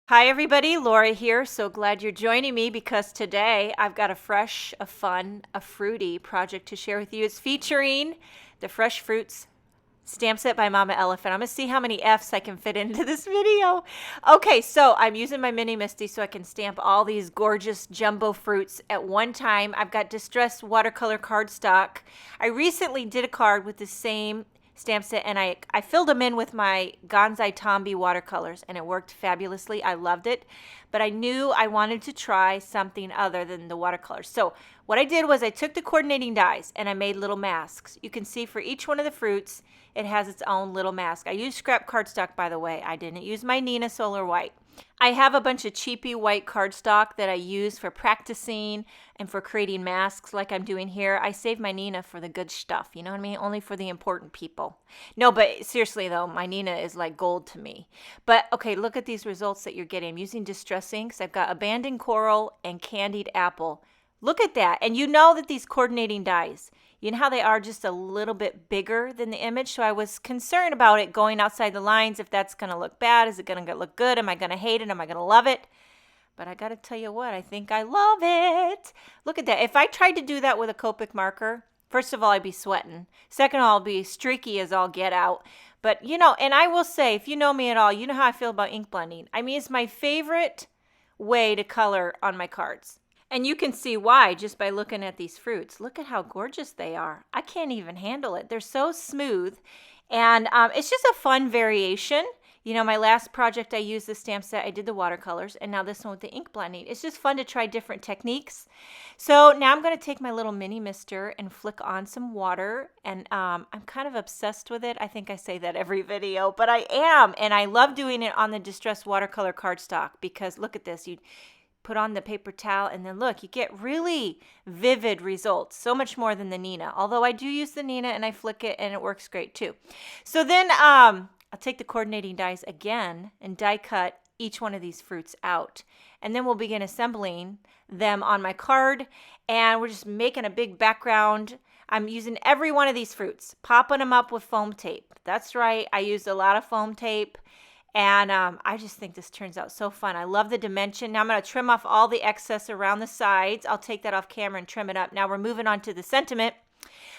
Hi, everybody. Laura here. So glad you're joining me because today I've got a fresh, a fun, a fruity project to share with you. It's featuring the Fresh Fruits Stamp Set by Mama Elephant. I'm going to see how many F's I can fit into this video. Okay, so I'm using my Mini Misti so I can stamp all these gorgeous jumbo fruits at one time. I've got distressed watercolor cardstock. I recently did a card with the same stamp set and I filled them in with my Gonzai Tombi watercolors and it worked fabulously. I loved it, but I knew I wanted to try something other than the watercolors. So what I did was I took the coordinating dies and I made little masks. You can see for each one of the fruits it has its own little mask. I used scrap cardstock, by the way. I didn't use my Neenah Solar White. I have a bunch of cheapy white cardstock that I use for practicing and for creating masks like I'm doing here. I save my Neenah for the good stuff, you know what I mean? Only for the important people. No, but seriously though, my Neenah is like gold to me. But okay, look at these results that you're getting. I'm using Distress Inks. I've got Abandoned Coral and Candied Apple. Look at that. And you know that these coordinating dies, you know how they are just a little bit bigger than the image? So I was concerned about it going outside the lines, if that's going to look bad. Is it going to look good? Am I going to hate it? Am I going to love it? But I got to tell you what, I think I love it. Look at that. If I tried to do that with a Copic marker, first of all, I'd be sweating. Second of all, I'd be streaky as all get out. But, you know, and I will say, if you know me at all, you know how I feel about ink blending. I mean, it's my favorite way to color on my cards. And you can see why just by looking at these fruits. Look at how gorgeous they are. I can't even handle it. They're so smooth. And it's just a fun variation. You know, my last project I used the stamp set, I did the watercolors, and now this one with the ink blending. It's just fun to try different techniques. So now I'm going to take my little mini mister and flick on some water, and I'm kind of obsessed with it. I think I say that every video, but I am, and I love doing it on the distressed watercolor cardstock because look at this. You put on the paper towel, and then look, you get really vivid results, so much more than the Neenah. Although I do use the Neenah and I flick it and it works great too. So then I'll take the coordinating dies again and die cut each one of these fruits out. And then we'll begin assembling them on my card, and we're just making a big background. I'm using every one of these fruits, popping them up with foam tape. That's right, I used a lot of foam tape. And I just think this turns out so fun. I love the dimension. Now I'm going to trim off all the excess around the sides. I'll take that off camera and trim it up. Now we're moving on to the sentiment.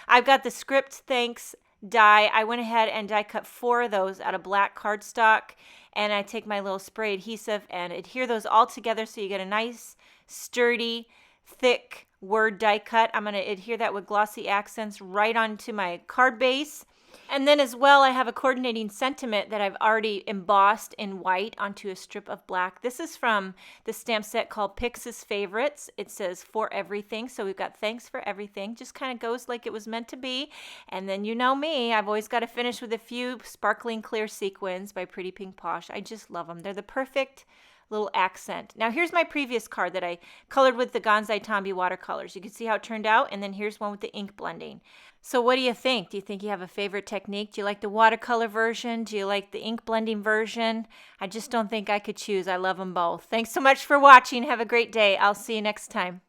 I've got the Script Thanks die. I went ahead and die cut 4 of those out of black cardstock. And I take my little spray adhesive and adhere those all together so you get a nice, sturdy, thick word die cut. I'm going to adhere that with glossy accents right onto my card base. And then as well, I have a coordinating sentiment that I've already embossed in white onto a strip of black. This is from the stamp set called Pix's Favorites. It says for everything. So we've got thanks for everything. Just kind of goes like it was meant to be. And then you know me, I've always got to finish with a few sparkling clear sequins by Pretty Pink Posh. I just love them. They're the perfect little accent. Now here's my previous card that I colored with the Gonzai Tombi watercolors. You can see how it turned out, and then here's one with the ink blending. So what do you think? Do you think you have a favorite technique? Do you like the watercolor version? Do you like the ink blending version? I just don't think I could choose. I love them both. Thanks so much for watching. Have a great day. I'll see you next time.